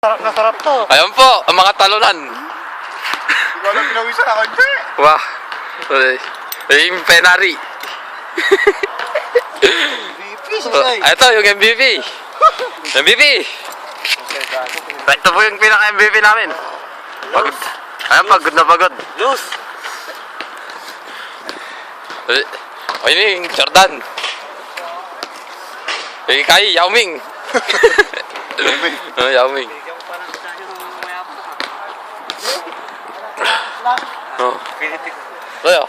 Sarap na sarap to. Ayan po, ang mga talunan. Ikaw lang pinawisan ako, hindi. Wah. Yung penary. MVP, sisay. Ito, yung MVP. MVP. Ito po yung pinaka-MVP namin. Pagod. Ayan, pagod na pagod. Luz. Ayun yung Jordan. Yung Kai, Yao Ming. Yao Ming. Oh. Ayo.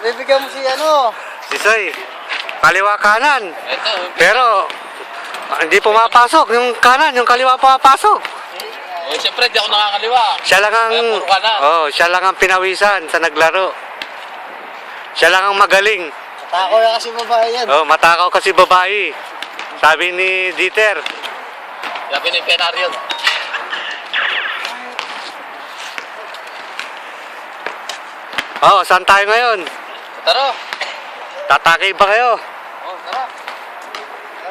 Bibigyan mo si Sisoy. Kaliwa kanan. Ito. Pero, hindi pumapasok. Yung kanan, yung kaliwa pumapasok. Eh, siyempre, di ako nakakaliwa. Siya lang ang, Kaya puro kanan. siya lang ang pinawisan sa naglaro. Siya lang ang magaling. Matakaw na kasi babae yan. Matakaw kasi babae. Sabi ni Dieter. Sabi ni penary yun. Saan tayo ngayon? Tara. Tatakay ba kayo? Oh, tara.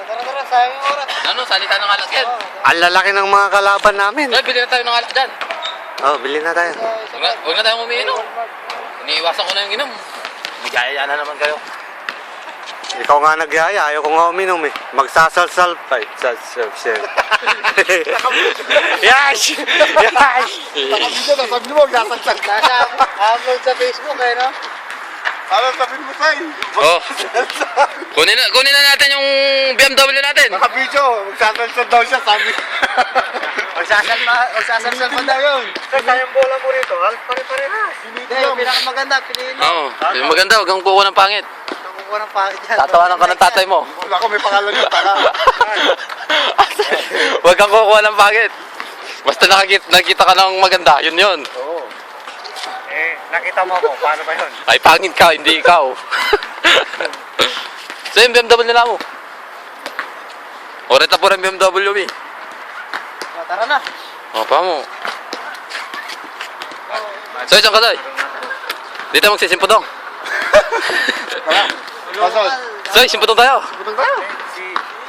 Tara, sayang yung oras. Ano, salita ng alak yan. Ang lalaki ng mga kalaban namin. Bili na tayo ng alak dyan. Bilhin na tayo. Huwag na tayong umiinom. Iniiwasan ko na yung inom. Nagayaya na naman kayo. Ikaw nga nagyaya, ayaw ko nga uminom eh. Magsasalsal pa eh. Yash! Yash! Nakabidyo na, sabi mo, nasagsak. Upload sa Facebook eh, no? Ano sabihin mo tayo? Oh. Kunin na natin yung BMW natin. Nakabidyo, magsasalsal daw siya, sabi. Magsasalsal pa daw yun. Sayang bola mo rito, pare-parehas. Hindi, yung pinakamaganda, piliin mo. Oo. Yung maganda, huwag kang kukuha ng pangit. Nakukuha ng pangit yan. Tatawanan ka ng tatay mo. Wala ko, may pangalan yun, tara. Huwag kang kukuha ng pangit. Basta nakita ka ng maganda, yun yun. Oo. Nakita mo ako, paano ba yun? Ay, pangit ka, hindi ikaw. So yung BMW nila mo. Oreta po rin BMW eh. Tara na. O, pa mo. So, isang kasay. Dito magsisimpodong. Pasol. So, simpodong tayo. Putong tayo. Si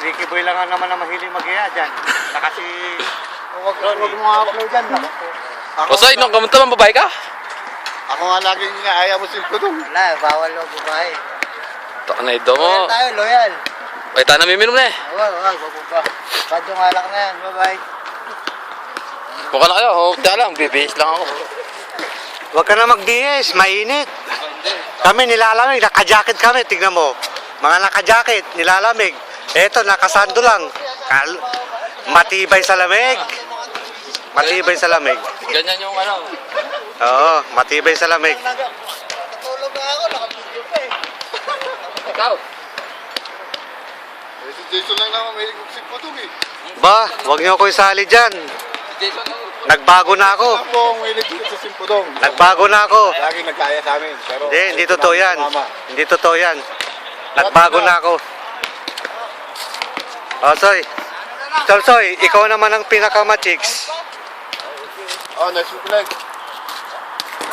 Ricky Boy lang naman na mahilig mag-iya dyan. Saka si... Huwag mo upload dyan. O, so, nung kamunta man babae ka? Ako nga laging ayaw mo simputong. Wala, bawal lo babae. Taka na ito mo. Loyal tayo, loyal. Ay, tayo namiminom na eh. Wag ba. Bad yung alak na yan, bye-bye. Mukha na kayo. O, teka lang, bibihis lang ako. Huwag ka na magbihis, mainit. Kami nilalamig, naka-jacket kami, tignan mo. Mga naka-jacket, nilalamig. Eto, nakasando lang. Matibay sa lamig. Matibay sa lamig. Ganyan yung ano. Oo, matibay sa lamig. Natulog na ako, nakapidyo pa eh. Ikaw. Si Jason lang naman, may simputong eh. Ba, huwag niyo ako isali dyan. Jason, Nagbago na ako. Ako ang mahilig dito sa simputong. Nagbago na ako. Lagi nagkaya sa amin. Pero Hindi totoo yan. Hindi totoo yan. Nagbago na ako. Soy, ikaw naman ang pinaka-machicks. Oh, nice play.